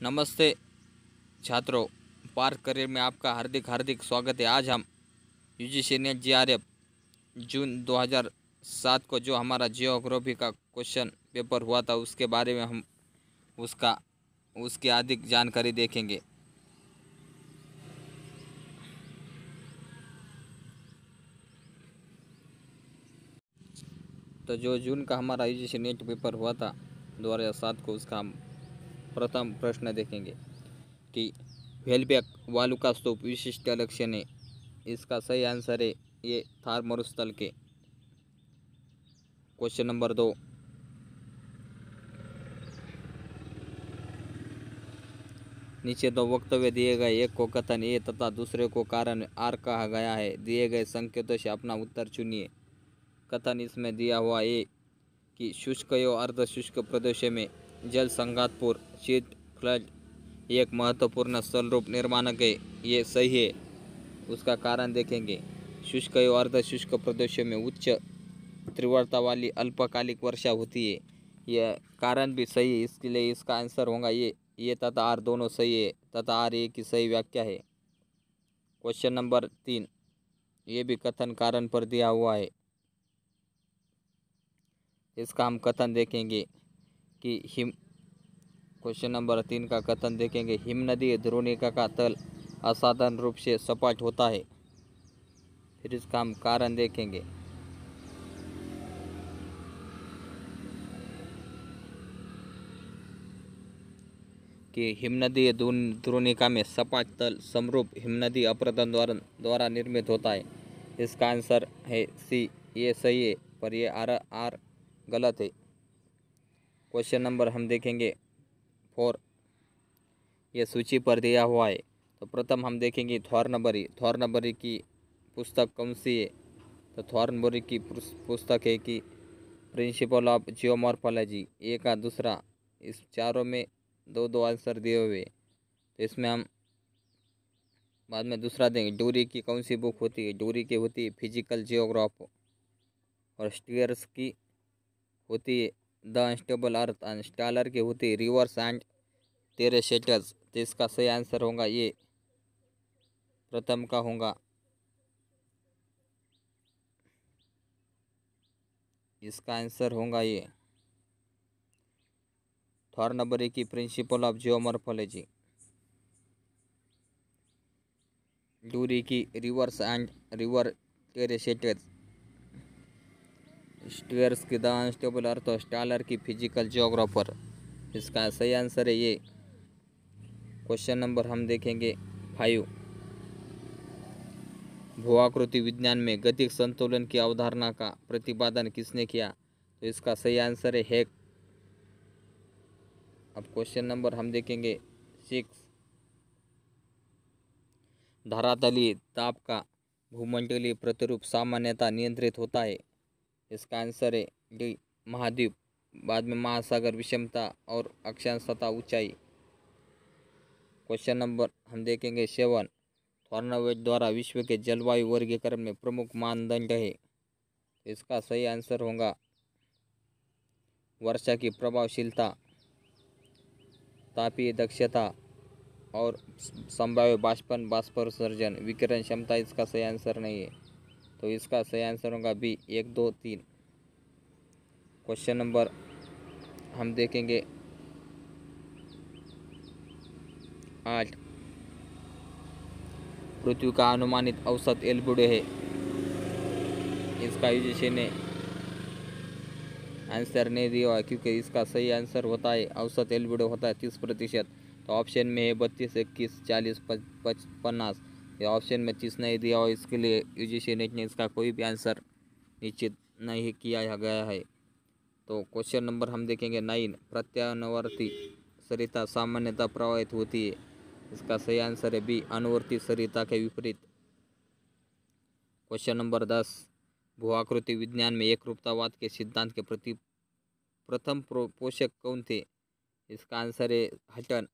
नमस्ते छात्रों, park career में आपका हार्दिक हार्दिक स्वागत है। आज हम यूजीसी नेट जीआरएफ जून 2007 को जो हमारा जियोग्राफी का क्वेश्चन पेपर हुआ था उसके बारे में हम उसकी अधिक जानकारी देखेंगे। तो जो जून का हमारा यूजीसी नेट पेपर हुआ था 2007 को, उसका हम प्रथम प्रश्न देखेंगे कि व्हेलबैक वालू का स्तूप विशिष्ट लक्षण है। इसका सही आंसर है ये थार मरुस्थल के। क्वेश्चन नंबर 2, नीचे दो वक्तव्य दिए गए, एक को कथन ए तथा दूसरे को कारण आर कहा गया है। दिए गए संकेतों से अपना उत्तर चुनिए। कथन इसमें दिया हुआ ए कि शुष्क एवं अर्ध शुष्क प्रदेशों में जल संघातपूर्ण शीत फ्लड एक महत्वपूर्ण स्थलरूप निर्माणक है, ये सही है। उसका कारण देखेंगे। शुष्क एवं अर्ध शुष्क प्रदेशों में उच्च तीव्रता वाली अल्पकालिक वर्षा होती है, यह कारण भी सही है। इसके लिए इसका आंसर होगा ये तथा आर दोनों सही है तथा आर ए की सही व्याख्या है। क्वेश्चन नंबर 3, ये भी कथन कारण पर दिया हुआ है। इसका हम कथन देखेंगे कि क्वेश्चन नंबर 3 का कथन देखेंगे, हिमनदी द्रोणिका का तल असाधारण रूप से सपाट होता है। फिर इसका हम कारण देखेंगे। कि हिमनदी द्रोणिका में सपाट तल समरूप हिमनदी अपरदन द्वारा निर्मित होता है। इसका आंसर है सी, ये सही है, पर ये आर गलत है। क्वेश्चन नंबर हम देखेंगे 4, ये सूची पर दिया हुआ है। तो प्रथम हम देखेंगे थॉर्नबरी की पुस्तक कौन सी है। तो थॉर्नबरी की पुस्तक है कि प्रिंसिपल ऑफ जियोमॉर्फोलॉजी, ए का दूसरा। इस चारों में दो आंसर दिए हुए, तो इसमें हम बाद में दूसरा देंगे। डूरी की कौन सी बुक होती है। डूरी की होती है फिजिकल जियोग्राफ, और स्टीयर्स की होती है द अनस्टेबल अर्थ, एंड स्टालर की होती है रिवर्स एंड टेरेसेटस। तो इसका सही आंसर होगा ये प्रथम का होगा। इसका आंसर होगा ये थॉर्नबरी की प्रिंसिपल ऑफ जियोमॉर्फोलॉजी, डूरी की रिवर्स एंड रिवर टेरेसेटस, स्टीयर्स की द अनस्टेबल अर्थ और स्टालर की फिजिकल जियोग्राफर। इसका सही आंसर है ये। क्वेश्चन नंबर हम देखेंगे 5, भूआकृति विज्ञान में गतिक संतुलन की अवधारणा का प्रतिपादन किसने किया। तो इसका सही आंसर है हेक। अब क्वेश्चन नंबर हम देखेंगे 6, धरातलीय ताप का भूमंडलीय प्रतिरूप सामान्यतः नियंत्रित होता है। इसका आंसर है डी, महाद्वीप, बाद में महासागर, विषमता और अक्षांश तथा ऊंचाई। क्वेश्चन नंबर हम देखेंगे 7, थॉर्नवेट द्वारा विश्व के जलवायु वर्गीकरण में प्रमुख मानदंड है। इसका सही आंसर होगा वर्षा की प्रभावशीलता, तापीय दक्षता और संभाव्य बाष्पोत्सर्जन विकिरण क्षमता। इसका सही आंसर नहीं है, तो इसका सही आंसर होगा बी, 1, 2, 3। क्वेश्चन नंबर हम देखेंगे 8, पृथ्वी का अनुमानित औसत एल्बिडो है। इसका यूजीसी ने आंसर नहीं दिया हुआ, क्योंकि इसका सही आंसर होता है औसत एल्बिडो होता है 30%। तो ऑप्शन में है 32, 21, 40, 50। ये ऑप्शन में 30 नहीं दिया हुआ, इसके लिए यूजीसी नेट ने इसका कोई भी आंसर निश्चित नहीं किया गया है। तो क्वेश्चन नंबर हम देखेंगे 9, प्रत्यावर्ती सरिता सामान्यतः प्रवाहित होती है। इसका सही आंसर है बी, अनुवर्ती सरिता के विपरीत। क्वेश्चन नंबर 10, भूआकृति विज्ञान में एकरूपतावाद के सिद्धांत के प्रथम पोषक कौन थे। इसका आंसर है हटन।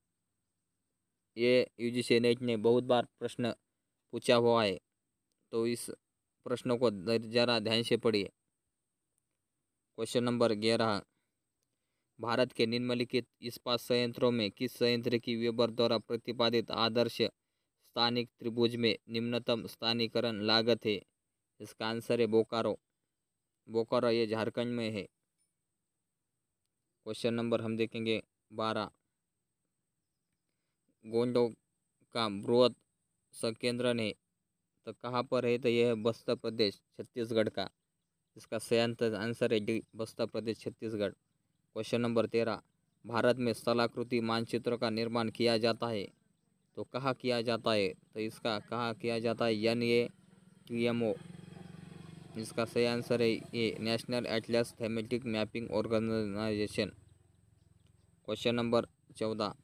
ये यूजीसी नेट ने बहुत बार प्रश्न पूछा हुआ है, तो इस प्रश्नों को जरा ध्यान से पढ़िए। क्वेश्चन नंबर 11, भारत के निम्नलिखित इस्पात संयंत्रों में किस संयंत्र की वेबर द्वारा प्रतिपादित आदर्श स्थानिक त्रिभुज में निम्नतम स्थानीकरण लागत है? इसका आंसर है बोकारो। बोकारो ये झारखंड में है। क्वेश्चन नंबर हम देखेंगे 12। गोंडों का बृहद संकेंद्रण है तो कहाँ पर है? तो यह है बस्तर प्रदेश छत्तीसगढ़ का। इसका सही आंसर है डी, बस्तर प्रदेश छत्तीसगढ़। Question number 13। भारत में स्थलाकृति मानचित्रों का निर्माण किया जाता है तो कहाँ किया जाता है? तो इसका कहाँ किया जाता है? NATMO। इसका सही आंसर है ये National Atlas Thematic Mapping Organisation. Question number 14।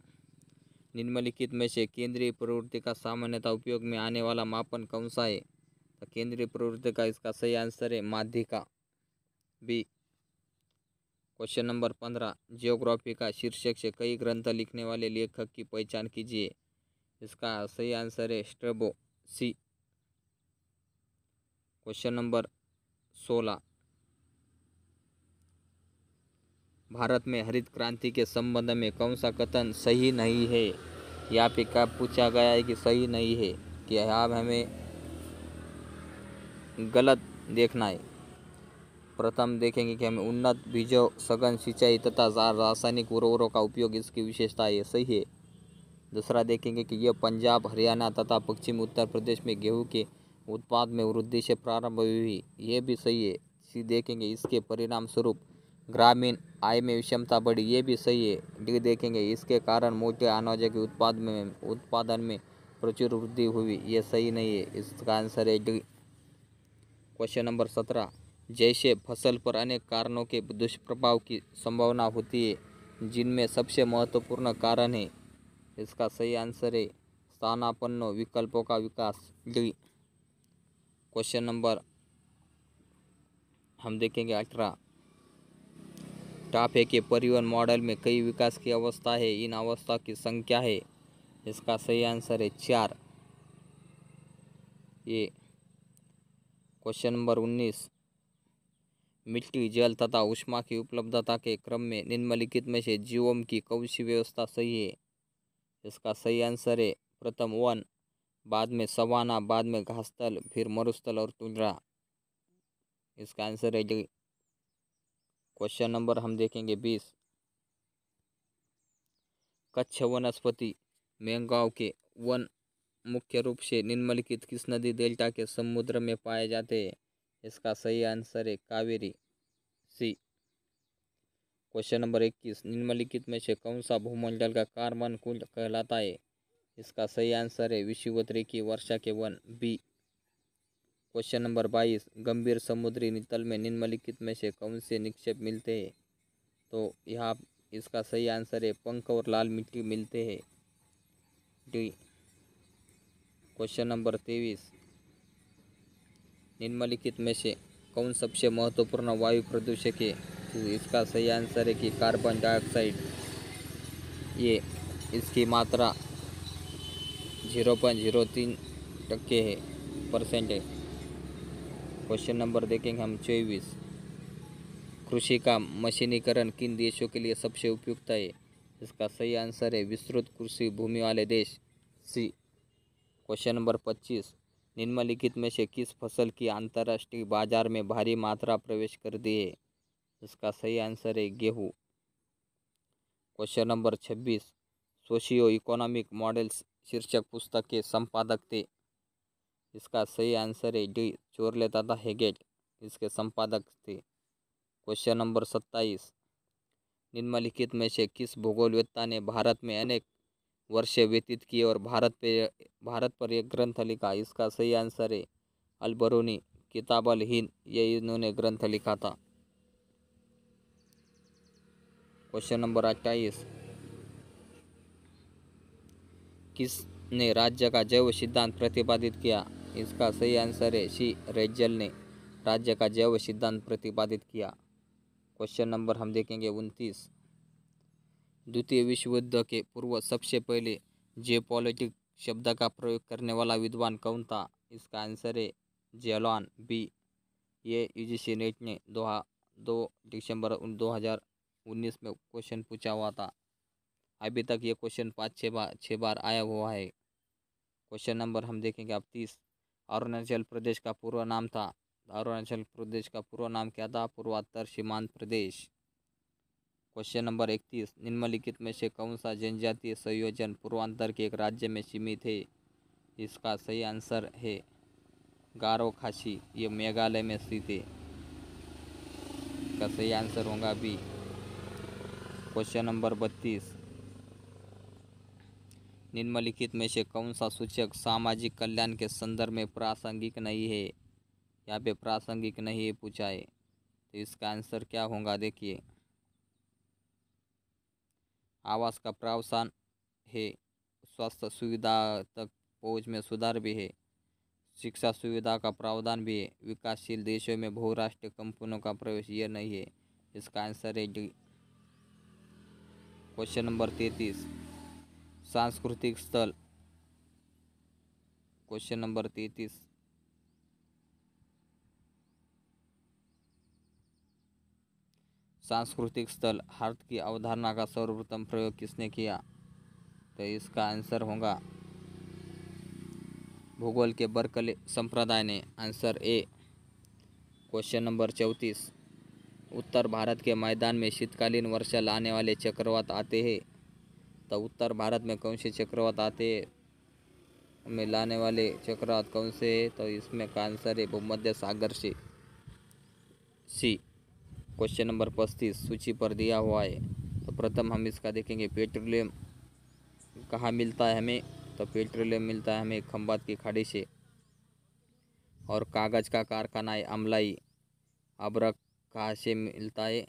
निम्नलिखित में से केंद्रीय प्रवृत्ति का सामान्यतः उपयोग में आने वाला मापन कौन सा है? तो केंद्रीय प्रवृत्ति का इसका सही आंसर है माध्यिका बी। Question number 15। जियोग्राफी का शीर्षक से कई ग्रंथ लिखने वाले लेखक की पहचान कीजिए। इसका सही आंसर है Strabo C. Question number 16। Bharat में हरित क्रांति के संबंध में कौन सा कथन सही नहीं है? यहाँ पे क्या पूछा गया है कि सही नहीं है, कि आप हमें गलत देखना है। प्रथम देखेंगे कि हमें उन्नत बीजों, सघन सिंचाई तथा रासायनिक उर्वरकों का उपयोग इसकी विशेषता है, सही है। दूसरा देखेंगे कि यह पंजाब, हरियाणा तथा पश्चिमी उत्तर प्रदेश में गेहूं के उत्पाद में वृद्धि से प्रारंभ हुई, ये भी सही है। सी देखेंगे इसके परिणाम स्वरूप ग्रामीण आय में विषमता बढ़ी, ये भी सही है। डी देखेंगे इसके कारण मोटे अनाजों के उत्पादन में प्रचुर वृद्धि हुई, ये सही नहीं है। इसका आंसर है डी। Question number 17। जैसे फसल पर अनेक कारणों के दुष्प्रभाव की संभावना होती है, जिनमें सबसे महत्वपूर्ण कारण है, इसका सही आंसर है स्थानापन्न विकल्पों का विकास, डी। क्वेश्चन नंबर हम देखेंगे 18। टाफे के परिवहन मॉडल में कई विकास की अवस्था है, इन अवस्था की संख्या है, इसका सही आंसर है 4 ये। Question number 19। मिट्टी, जल तथा ऊष्मा की उपलब्धता के क्रम में निम्नलिखित में से जीवों की कौन सी व्यवस्था सही है? इसका सही आंसर है प्रथम वन, बाद में सवाना, बाद में घासस्थल, फिर मरुस्थल और टुंड्रा। इसका आंसर है डी। क्वेश्चन नंबर हम देखेंगे 20। कच्छ वनस्पति मैंग्रोव के वन मुख्य रूप से निम्नलिखित किस नदी डेल्टा के समुद्र में पाए जाते हैं? इसका सही आंसर है कावेरी, सी। Question number 21। निम्नलिखित में से कौन सा भूमंडल का कार्बन कुंड कहलाता है? इसका सही आंसर है विषुवत-रेखीय वर्षा के वन, बी। Question number 22। गंभीर समुद्री नितल में निम्नलिखित में से कौन से निक्षेप मिलते हैं? तो यहाँ इसका सही आंसर है पंख और लाल मिट्टी मिलते हैं, डी। Question number 23। निम्नलिखित में से कौन सबसे महत्वपूर्ण वायु प्रदूषक है? तो इसका सही आंसर है कि कार्बन डाइऑक्साइड, ये इसकी मात्रा 0.03% है, परसेंट है। क्वेश्चन नंबर देखेंगे हम 24। कृषि का मशीनीकरण किन देशों के लिए सबसे उपयुक्त है? इसका सही आंसर है विस्तृत कृषि भूमि वाले देश, सी। Question number 25। निम्नलिखित में से किस फसल की अंतर्राष्ट्रीय बाजार में भारी मात्रा प्रवेश कर दी है? इसका सही आंसर है गेहूँ। Question number 26। Socio economic models शीर्षक पुस्तक के संपादक थे? इसका सही आंसर है डी, चोरले तथा हेगेट इसके संपादक थे। Question number 27। निम्नलिखित में से किस भूगोलवेत्ता ने भारत में अनेक वर्ष व्यतीत किए और भारत पर एक ग्रंथ लिखा? इसका सही आंसर है अल-बरूनी, किताब अल हिंद, ये इन्होंने ग्रंथ लिखा था। Question number 28। किसने राज्य का जैव सिद्धांत प्रतिपादित किया? इसका सही आंसर है सी, रेज्जल ने राज्य का जैव सिद्धांत प्रतिपादित किया। क्वेश्चन नंबर हम देखेंगे 29। द्वितीय विश्व युद्ध के पूर्व सबसे पहले जियोपॉलिटिक शब्द का प्रयोग करने वाला विद्वान कौन था? इसका आंसर है जैलोन, बी। ये UGC नेट ने 2 दिसंबर 2000 19 में क्वेश्चन पूछा हुआ था। अभी तक ये क्वेश्चन 5-6 बार आया हुआ है। क्वेश्चन नंबर हम देखेंगे अब 30। अरुणाचल प्रदेश का पूर्व नाम था। अरुणाचल प्रदेश का पूर्व नाम क्या था? पूर्वोत्तर सीमांत प्रदेश। Question number 31। निम्नलिखित में से कौन सा जनजातीय संयोजन पूर्वांचल के एक राज्य में सीमित है? इसका सही आंसर है गारो खासी। ये मेघालय में स्थित है। इसका सही आंसर होगा बी। Question number 32। निम्नलिखित में से कौन सा सूचक सामाजिक कल्याण के संदर्भ में प्रासंगिक नहीं है? यहाँ पे प्रासंगिक नहीं है पूछा है, तो इसका आंसर क्या होगा? देखिए, आवास का प्रावधान है, स्वास्थ्य सुविधा तक पहुँच में सुधार भी है, शिक्षा सुविधा का प्रावधान भी है, विकासशील देशों में बहुराष्ट्रीय कंपनियों का प्रवेश ये नहीं है। इसका आंसर है डी। Question number 33। सांस्कृतिक स्थल। Question number 33। सांस्कृतिक स्थल अर्थ की अवधारणा का सर्वप्रथम प्रयोग किसने किया? तो इसका आंसर होगा भूगोल के बर्कले संप्रदाय ने। Answer A. Question number 34। उत्तर भारत के मैदान में शीतकालीन वर्षा लाने वाले चक्रवात आते हैं। तो उत्तर भारत में कौन से चक्रवात आते हैं? में लाने वाले चक्रवात कौन से है? तो इसमें का आंसर है भूमध्य सागर से, सी। क्वेश्चन नंबर 35 सूची पर दिया हुआ है। तो प्रथम हम इसका देखेंगे, पेट्रोलियम कहाँ मिलता है हमें? तो पेट्रोलियम मिलता है हमें खंभात की खाड़ी से। और कागज़ का कारखाना है अमलाई। अबरक कहाँ से मिलता है?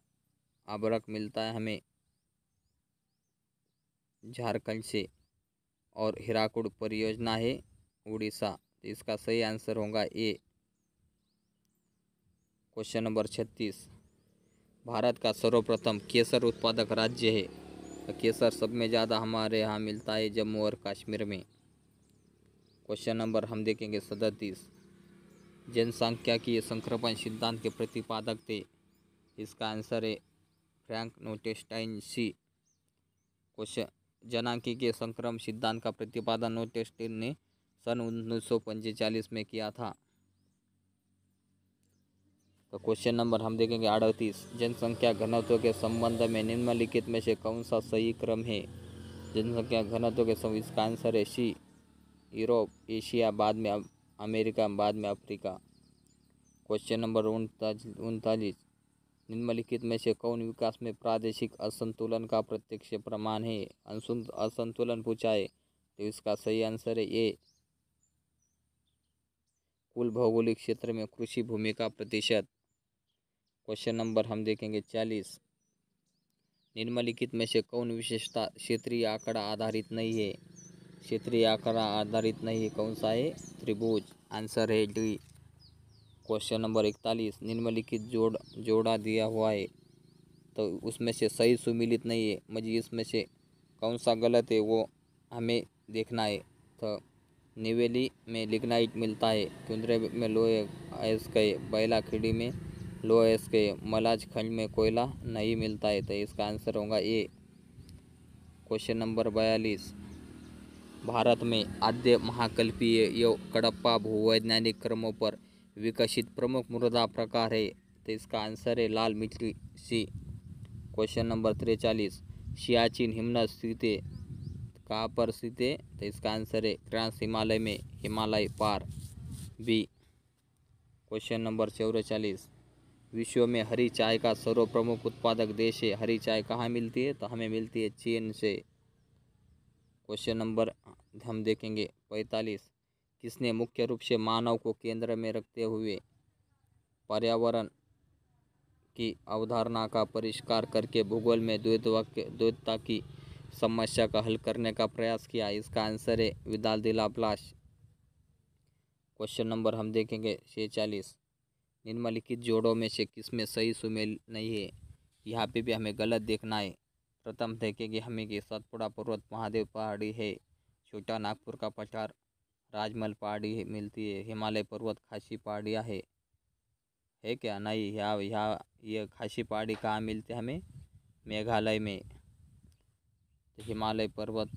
अबरक मिलता है हमें झारखंड से। और हीराकुड परियोजना है उड़ीसा। तो इसका सही आंसर होगा ए। Question number 36। भारत का सर्वप्रथम केसर उत्पादक राज्य है। तो केसर सब में ज़्यादा हमारे यहाँ मिलता है जम्मू और कश्मीर में। क्वेश्चन नंबर हम देखेंगे 37। जनसांख्यिकीय संक्रमण सिद्धांत के प्रतिपादक थे। इसका आंसर है फ्रैंक नोटेस्टाइन, सी। क्वेश्चन, जनांकीय संक्रमण सिद्धांत का प्रतिपादन नोटेस्टाइन ने सन 1945 में किया था। तो क्वेश्चन नंबर हम देखेंगे 38। जनसंख्या घनत्व के संबंध में निम्नलिखित में से कौन सा सही क्रम है? जनसंख्या घनत्व के संबंध, इसका आंसर है सी। यूरोप, एशिया, बाद में अमेरिका, बाद में अफ्रीका। Question number 39। निम्नलिखित में से कौन विकास में प्रादेशिक असंतुलन का प्रत्यक्ष प्रमाण है? असंतुलन पूछा है, तो इसका सही आंसर है ए। कुल भौगोलिक क्षेत्र में कृषि भूमि का प्रतिशत। क्वेश्चन नंबर हम देखेंगे 40। निम्नलिखित में से कौन विशेषता क्षेत्रीय आंकड़ा आधारित नहीं है? क्षेत्रीय आंकड़ा आधारित नहीं है, कौन सा है? त्रिभुज। आंसर है डी। Question number 41। निम्नलिखित जोड़ा दिया हुआ है, तो उसमें से सही सुमिलित नहीं है, मुझे इसमें से कौन सा गलत है वो हमें देखना है। तो निवेली में लिग्नाइट मिलता है, कुंद्रे में लोहे अयस्क है, बैलाखीड़ी में लोहे अयस्क है, मलाज खंड में कोयला नहीं मिलता है। तो इसका आंसर होगा ए। Question number 42। भारत में आद्य महाकल्पीय एवं कडप्पा भूवैज्ञानिक क्रमों पर विकसित प्रमुख मृदा प्रकार है। तो इसका आंसर है लाल मिट्टी, सी। Question number 43। सियाचिन हिमनद स्थित है, कहाँ पर स्थित है? तो इसका आंसर है ट्रांस हिमालय में, हिमालय पार, बी। Question number 44। विश्व में हरी चाय का सर्व प्रमुख उत्पादक देश है। हरी चाय कहाँ मिलती है? तो हमें मिलती है चीन से। क्वेश्चन नंबर हम देखेंगे 45। किसने मुख्य रूप से मानव को केंद्र में रखते हुए पर्यावरण की अवधारणा का परिष्कार करके भूगोल में द्वैतता की समस्या का हल करने का प्रयास किया? इसका आंसर है विदाल दी लाप्लास। क्वेश्चन नंबर हम देखेंगे 46। निम्नलिखित जोड़ों में से किसमें सही सुमेल नहीं है? यहाँ पे भी हमें गलत देखना है। प्रथम देखेंगे हमें कि सतपुड़ा पर्वत महादेव पहाड़ी है, छोटा नागपुर का पठार राजमहल पहाड़ी मिलती है, हिमालय पर्वत खासी पहाड़ियाँ है क्या? नहीं, यहाँ यहाँ ये खासी पहाड़ी कहाँ मिलती है हमें? मेघालय में। तो हिमालय पर्वत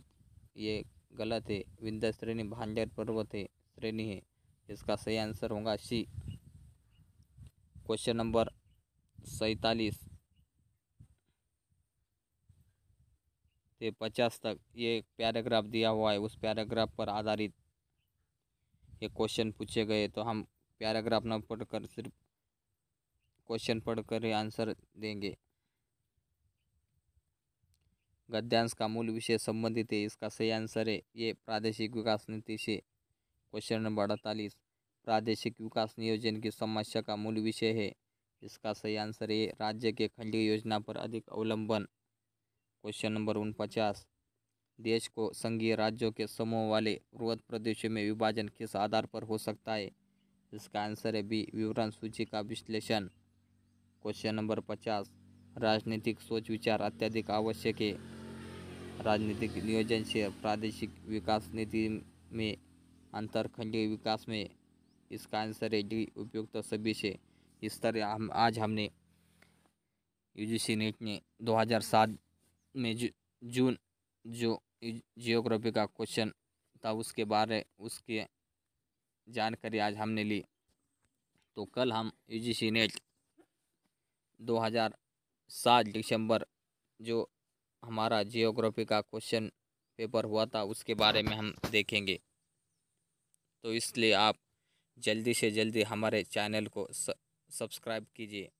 ये गलत है, विंध्य श्रेणी भांजर पर्वत है श्रेणी है। इसका सही आंसर होगा सी। क्वेश्चन नंबर 47 से 50 तक ये एक पैराग्राफ दिया हुआ है, उस पैराग्राफ पर आधारित ये क्वेश्चन पूछे गए। तो हम पैराग्राफ न पढ़कर सिर्फ क्वेश्चन पढ़कर ही आंसर देंगे। गद्यांश का मूल विषय संबंधित है, इसका सही आंसर है ये प्रादेशिक विकास नीति से। क्वेश्चन नंबर 48 प्रादेशिक विकास नियोजन की समस्या का मूल विषय है, इसका सही आंसर है राज्य के खंडीय योजना पर अधिक अवलंबन। क्वेश्चन नंबर 49 देश को संघीय राज्यों के समूह वाले बृहद प्रदेशों में विभाजन किस आधार पर हो सकता है, इसका आंसर है बी विवरण सूची का विश्लेषण। क्वेश्चन नंबर 50 राजनीतिक सोच विचार अत्यधिक आवश्यक है, राजनीतिक नियोजन से प्रादेशिक विकास नीति में अंतरखंडीय विकास में, इसका आंसर है डी उपयुक्त सभी से। इस तरह आज हमने यूजीसी नेट ने 2007 में जून जो जियोग्राफी का क्वेश्चन था उसकी जानकारी आज हमने ली। तो कल हम यूजीसी नेट 2007 दिसंबर जो हमारा जियोग्राफी का क्वेश्चन पेपर हुआ था उसके बारे में हम देखेंगे। तो इसलिए आप जल्दी से जल्दी हमारे चैनल को सब्सक्राइब कीजिए।